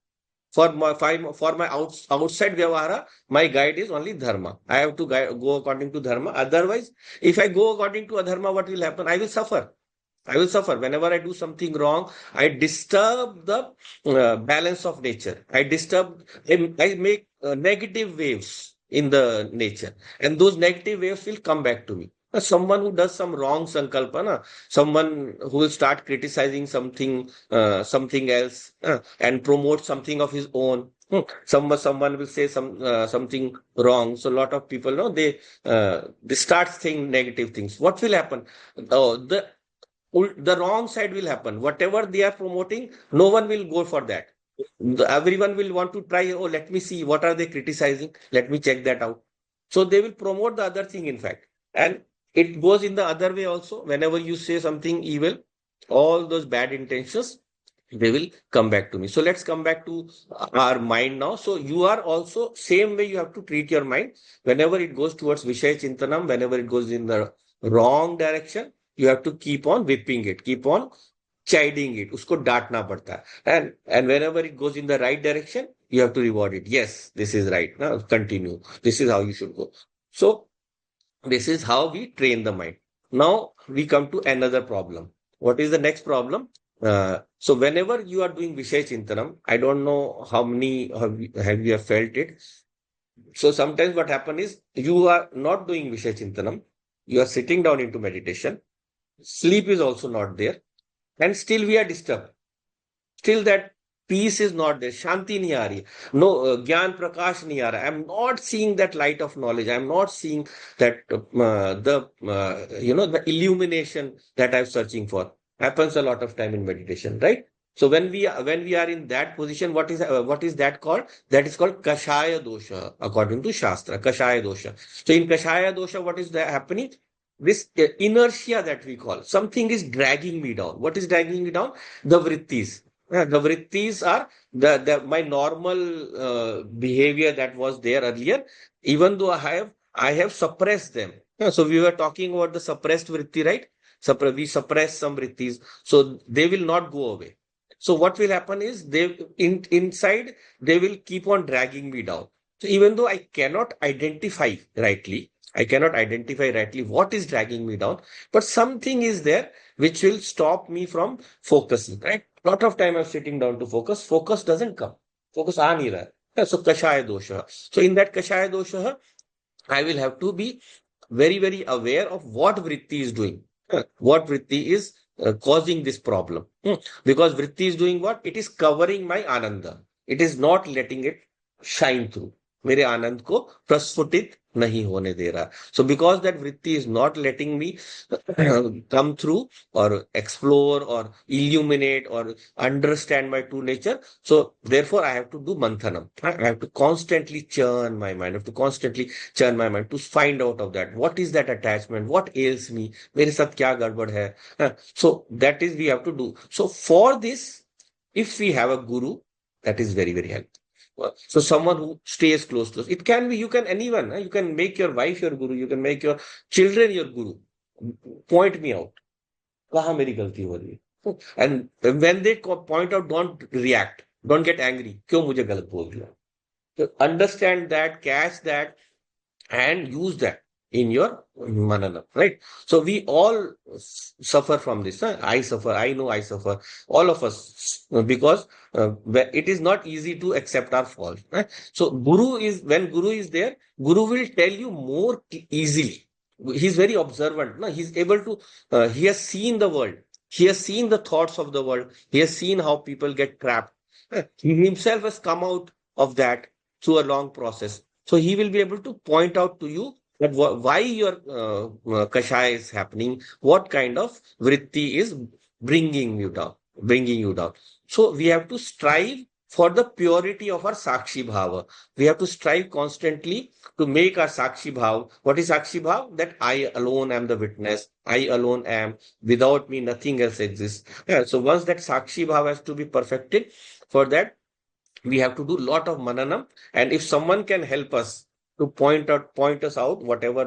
For my outside Vyavahara, my guide is only Dharma. I have to go according to Dharma. Otherwise, if I go according to Adharma, what will happen? I will suffer. I will suffer. Whenever I do something wrong, I disturb the balance of nature. I make negative waves in the nature. And those negative waves will come back to me. Someone who does some wrong sankalpana, someone who will start criticizing something else, and promote something of his own. Someone will say something wrong. So a lot of people know they start saying negative things. What will happen? Oh, the wrong side will happen. Whatever they are promoting, no one will go for that. Everyone will want to try. Oh, let me see what are they criticizing. Let me check that out. So they will promote the other thing, in fact, and it goes in the other way also. Whenever you say something evil, all those bad intentions, they will come back to me. So let's come back to our mind now. So you are also same way you have to treat your mind whenever it goes towards Vishaya Chintanam, whenever it goes in the wrong direction, you have to keep on whipping it, keep on chiding it. Usko डांटना पड़ता है. And whenever it goes in the right direction, you have to reward it. Yes, this is right. Now continue. This is how you should go. So this is how we train the mind. Now we come to another problem. What is the next problem? So whenever you are doing Vishaya Chintanam, I don't know how many have you have felt it. So sometimes what happens is you are not doing Vishaya Chintanam. You are sitting down into meditation. Sleep is also not there. And still we are disturbed. Still that peace is not there. Shanti nahi aa rahi. No, Gyan Prakash nahi aa raha. I'm not seeing that light of knowledge. I'm not seeing that the illumination that I'm searching for. Happens a lot of time in meditation, right? So when we are in that position, what is that called? That is called Kashaya dosha, according to Shastra. Kashaya dosha. So in Kashaya dosha, what is happening? This inertia that we call, something is dragging me down. What is dragging me down? The vrittis. The vrittis are my normal behavior that was there earlier, even though I have suppressed them. So we were talking about the suppressed vritti, right? We suppress some vrittis, so they will not go away. So what will happen is inside they will keep on dragging me down. So even though I cannot identify rightly what is dragging me down, but something is there which will stop me from focusing, right? Lot of time I'm sitting down to focus. Focus doesn't come. Focus aa nahi raha hai. So kashaya dosha. So in that kashaya dosha, I will have to be very, very aware of what vritti is doing. What vritti is causing this problem. Because vritti is doing what? It is covering my ananda. It is not letting it shine through. मेरे आनंद को प्रस्फुटित नहीं होने दे रहा. So because that vritti is not letting me come through or explore or illuminate or understand my true nature, so therefore I have to do manthanam. I have to constantly churn my mind. I have to constantly churn my mind to find out of that. What is that attachment? What ails me? मेरे साथ क्या गड़बड़ है? So that is we have to do. So for this, if we have a guru, that is very, very helpful. So someone who stays close to us. It can be, you can anyone. You can make your wife your guru. You can make your children your guru. Point me out. कहाँ मेरी गलती हो रही है? And when they point out, don't react. Don't get angry. क्यों मुझे गलत बोल दिया? So understand that, catch that, and use that in your manana, right? So we all suffer from this. I suffer. I know I suffer. All of us, because it is not easy to accept our fault. Right? So when Guru is there, Guru will tell you more easily. He's very observant. No? He's able to. He has seen the world. He has seen the thoughts of the world. He has seen how people get trapped. He himself has come out of that through a long process. So he will be able to point out to you that why your kashaya is happening, what kind of vritti is bringing you down. So we have to strive for the purity of our sakshi bhava. We have to strive constantly to make our sakshi bhava. What is sakshi bhava? That I alone am the witness. I alone am. Without me, nothing else exists. Yeah, so once that sakshi bhava has to be perfected, for that we have to do lot of mananam, and if someone can help us to point us out whatever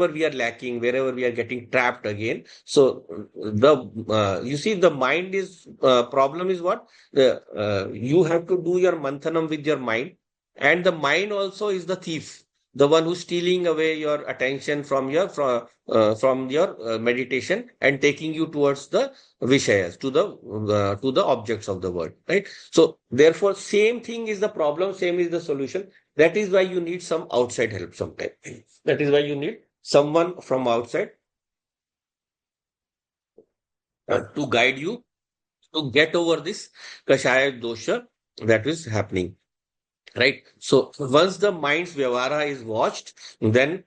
we are lacking, wherever we are getting trapped again. So the you see the mind is problem is what you have to do your manthanam with your mind, and the mind also is the thief, the one who's stealing away your attention from your meditation and taking you towards the vishayas, to the objects of the world, right? So therefore same thing is the problem, same is the solution. That is why you need some outside help sometimes. That is why you need someone from outside to guide you to get over this kashaya dosha that is happening, right? So once the mind's vyavahara is watched, then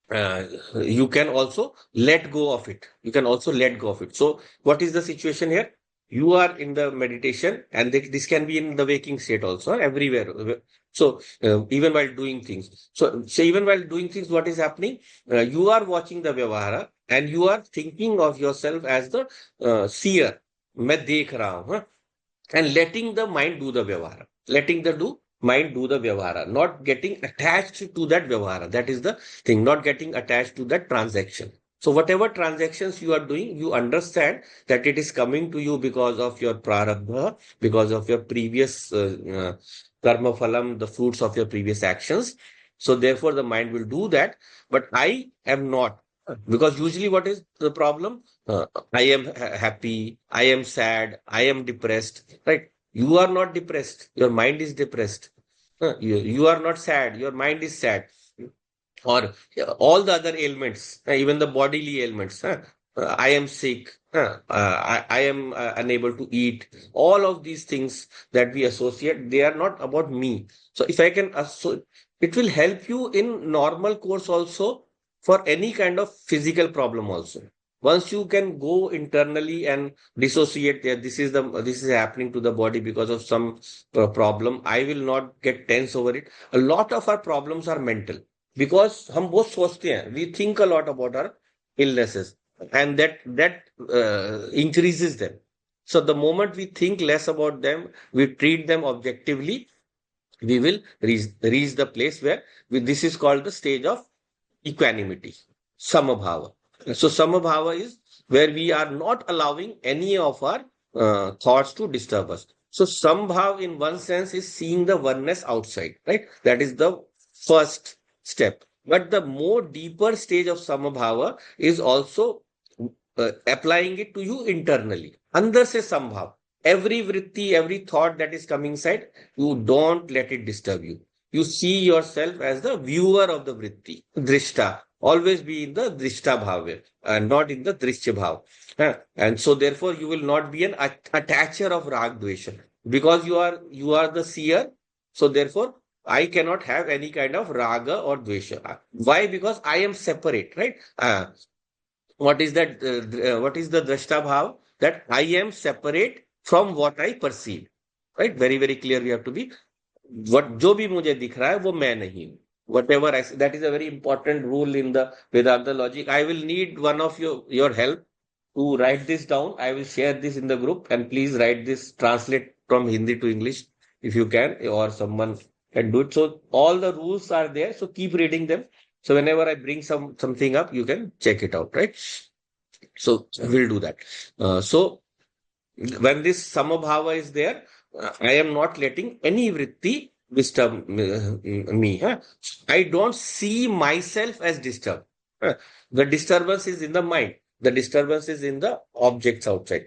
uh, you can also let go of it. You can also let go of it. So what is the situation here? You are in the meditation, and this can be in the waking state also, everywhere. So even while doing things. So even while doing things, what is happening? You are watching the vyavahara and you are thinking of yourself as the seer. मैं देख रहा हूं, हाँ? And letting the mind do the vyavahara. Letting the mind do the vyavahara, not getting attached to that vyavahara. That is the thing, not getting attached to that transaction. So whatever transactions you are doing, you understand that it is coming to you because of your prarabdha, because of your previous karma phalam, the fruits of your previous actions. So therefore the mind will do that. But I am not. Because usually what is the problem? I am happy, I am sad, I am depressed, right? You are not depressed, your mind is depressed. You are not sad, your mind is sad. Or all the other ailments, even the bodily ailments. I am sick, I am unable to eat. All of these things that we associate, they are not about me. So if I can, it will help you in normal course also for any kind of physical problem also. Once you can go internally and dissociate, yeah, this is happening to the body because of some problem. I will not get tense over it. A lot of our problems are mental because हम बहुत सोचते हैं. We think a lot about our illnesses, and that increases them. So the moment we think less about them, we treat them objectively, we will reach the place where this is called the stage of equanimity, samabhava. So Samabhava is where we are not allowing any of our thoughts to disturb us. So Sambhav in one sense is seeing the oneness outside, right? That is the first step. But the more deeper stage of Samabhava is also applying it to you internally. Andar se Sambhav. Every vritti, every thought that is coming inside, you don't let it disturb you. You see yourself as the viewer of the vritti, drishta. Always be in the drishta bhava and not in the drishya bhav. And so therefore you will not be an attacher of rag dvesha because you are the seer. So therefore I cannot have any kind of raga or dvesha. Why? Because I am separate, right? What is that? What is the drashta bhav? That I am separate from what I perceive, right? Very very clear. We have to be what जो भी मुझे दिख रहा है वो मैं नहीं हूँ. Whatever I see, that is a very important rule in the Vedanta logic. I will need one of your help to write this down. I will share this in the group and please write this, translate from Hindi to English if you can, or someone can do it. So all the rules are there. So keep reading them. So whenever I bring something up, you can check it out, right? So we'll do that. So when this samabhava is there, I am not letting any vritti disturb me. Huh? I don't see myself as disturbed. Huh? The disturbance is in the mind. The disturbance is in the objects outside,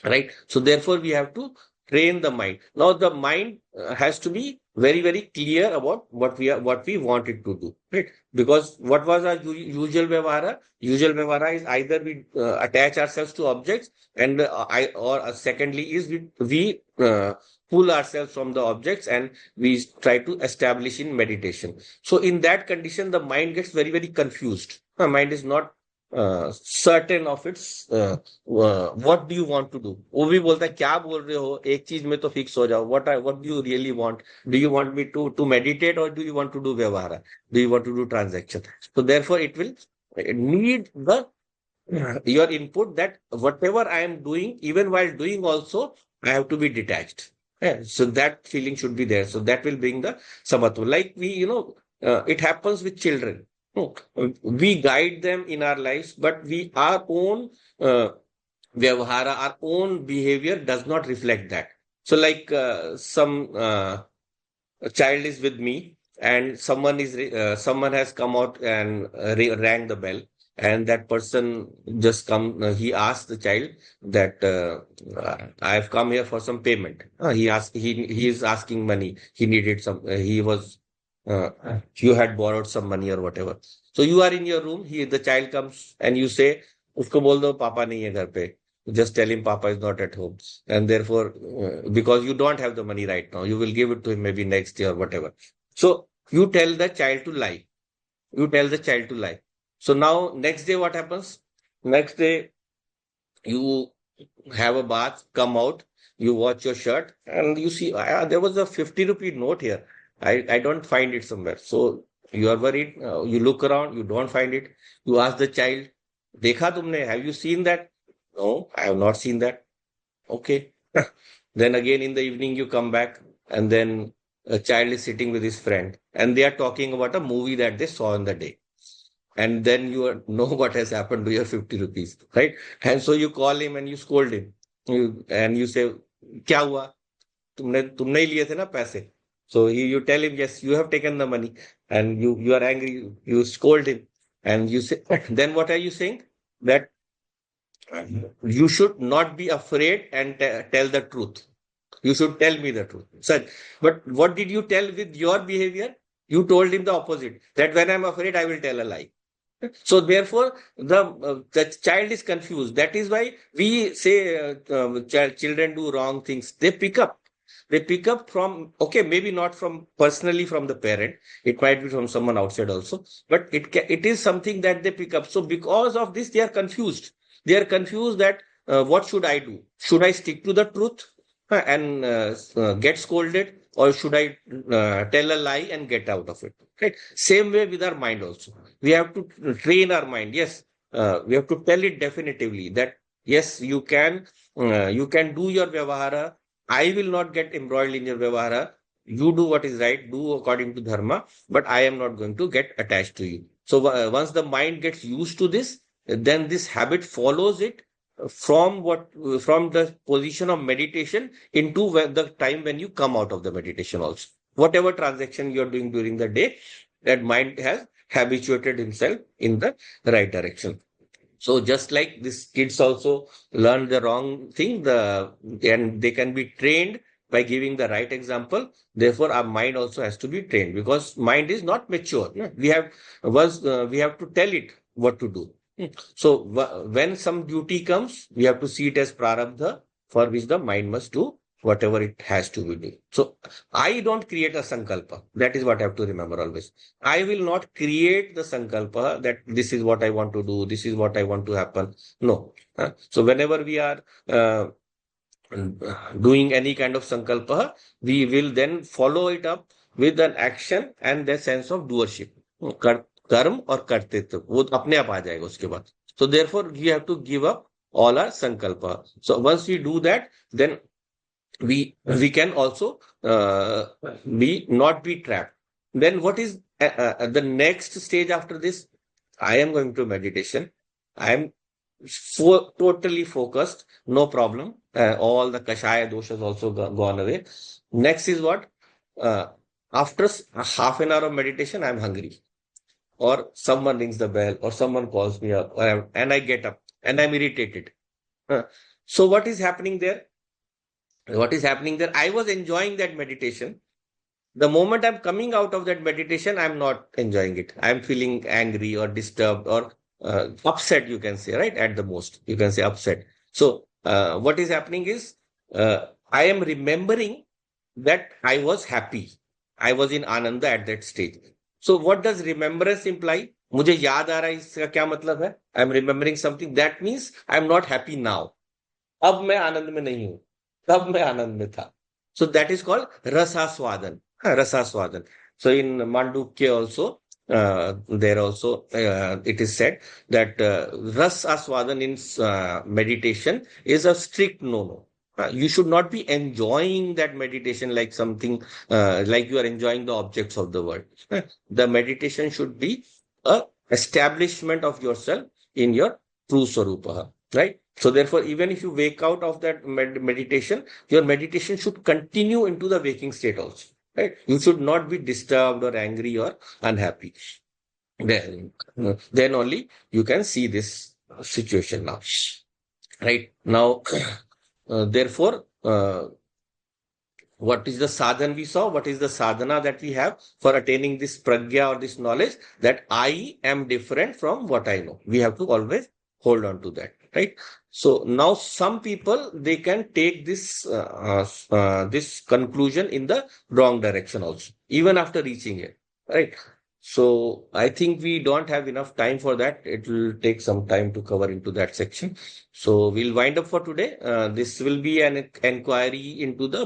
right? So therefore, we have to train the mind. Now, the mind has to be very, very clear about what we want it to do, right? Because what was our usual vyavahara? Usual vyavahara is either we attach ourselves to objects, and secondly is we pull ourselves from the objects and we try to establish in meditation. So in that condition, the mind gets very, very confused. The mind is not certain of its what do you want to do. वो भी बोलता है क्या बोल रहे हो, एक चीज में तो फिक्स हो जाओ. What do you really want? Do you want me to meditate, or do you want to do vyavahara? Do you want to do transaction? So therefore it will need the your input, that whatever I am doing, even while doing also, I have to be detached. Yeah, so that feeling should be there. So that will bring the samatva. Like it happens with children. No, we guide them in our lives, but our own vyavahara, our own behavior does not reflect that. So like some child is with me and someone has come out and rang the bell, and that person just come, he asked the child that I have come here for some payment. He is asking money. He needed some, uh, you had borrowed some money or whatever. So you are in your room, the child comes and you say, उसको बोल दो पापा नहीं है घर पे. Just tell him Papa is not at home. And therefore, because you don't have the money right now, you will give it to him maybe next year or whatever. So you tell the child to lie. You tell the child to lie. So now, next day, what happens? Next day, you have a bath, come out, you watch your shirt, and you see there was a 50 rupee note here. I don't find it somewhere. So you are worried. You look around, you don't find it. You ask the child, देखा तुमने? Have you seen that? No, I have not seen that. Okay. Then again in the evening you come back, and then a child is sitting with his friend and they are talking about a movie that they saw in the day. And then know what has happened to your 50 rupees, right? And so you call him and you scold him. And you say, क्या हुआ? तुमने ही लिए थे ना पैसे. So you tell him, yes, you have taken the money, and you are angry. You scold him, and you say, then what are you saying? That you should not be afraid and tell the truth. You should tell me the truth. So, but what did you tell with your behavior? You told him the opposite. That when I'm afraid, I will tell a lie. So therefore, the child is confused. That is why we say children do wrong things. They pick up. They pick up from, okay, maybe not from personally from the parent. It might be from someone outside also. But it is something that they pick up. So because of this, they are confused. They are confused that what should I do? Should I stick to the truth and get scolded, or should I tell a lie and get out of it? Right. Same way with our mind also. We have to train our mind. Yes, we have to tell it definitively that yes, you can do your vyavahara. I will not get embroiled in your vyavahara. You do what is right, do according to dharma, but I am not going to get attached to you. So once the mind gets used to this, then this habit follows it from the position of meditation into the time when you come out of the meditation also. Whatever transaction you're doing during the day, that mind has habituated himself in the right direction. So just like these kids also learn the wrong thing, and they can be trained by giving the right example. Therefore, our mind also has to be trained because mind is not mature. No? We have to tell it what to do. So when some duty comes, we have to see it as prarabdha for which the mind must do whatever it has to be doing. So I don't create a sankalpa. That is what I have to remember always. I will not create the sankalpa that this is what I want to do, this is what I want to happen. No. So whenever we are doing any kind of sankalpa, we will then follow it up with an action and the sense of doership. कर्म और कर्तृत्व वो अपने आप आ जाएगा उसके बाद. So therefore we have to give up all our sankalpa. So once we do that, then we can also be not be trapped. Then what is the next stage after this? I am going to meditation. I am totally focused, no problem. All the kashaya doshas also gone away. Next is what? Uh, After half an hour of meditation, I'm hungry, or someone rings the bell, or someone calls me up, and I get up and I'm irritated. So what is happening there? What is happening there? I was enjoying that meditation. The moment I'm coming out of that meditation, I'm not enjoying it. I'm feeling angry or disturbed or upset, you can say, right? At the most, you can say upset. So, what is happening is I am remembering that I was happy. I was in Ananda at that stage. So, what does remembrance imply? मुझे याद आ रहा है इसका क्या मतलब है? I am remembering something. That means I am not happy now. अब मैं आनंद में नहीं हूं, तब मैं आनंद में था. So that is called rasaswadan. Rasaswadan. So in Mandukya also, there also it is said that rasaswadan in meditation is a strict no-no. You should not be enjoying that meditation like something like you are enjoying the objects of the world. The meditation should be a establishment of yourself in your true swarupa, right? So therefore, even if you wake out of that meditation, your meditation should continue into the waking state also, right? You should not be disturbed or angry or unhappy. Then only you can see this situation now, right? Now, therefore, what is the sadhana we saw? What is the sadhana that we have for attaining this pragya or this knowledge that I am different from what I know? We have to always hold on to that, right? So now some people, they can take this this conclusion in the wrong direction also, even after reaching it, right? So I think we don't have enough time for that. It will take some time to cover into that section. So we'll wind up for today. This will be an inquiry into the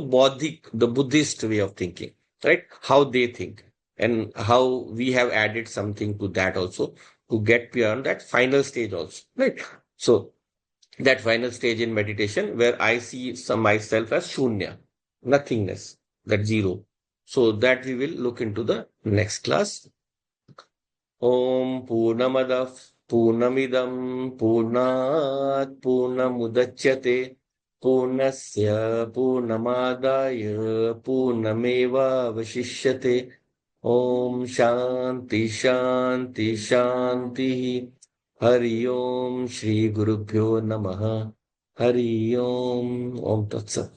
the Buddhist way of thinking, right? How they think and how we have added something to that also to get beyond that final stage also, right? So that final stage in meditation where I see myself as shunya, nothingness, that zero. So that we will look into the next class. Om Purnamadah Purnamidam Purnat Purnamudachyate Purnasya Purnamadaya Purnameva Vashishyate. Om Shanti Shanti Shanti. Hari Om Shri Gurubhyo Namaha. Hari Om. Om Tat Sat.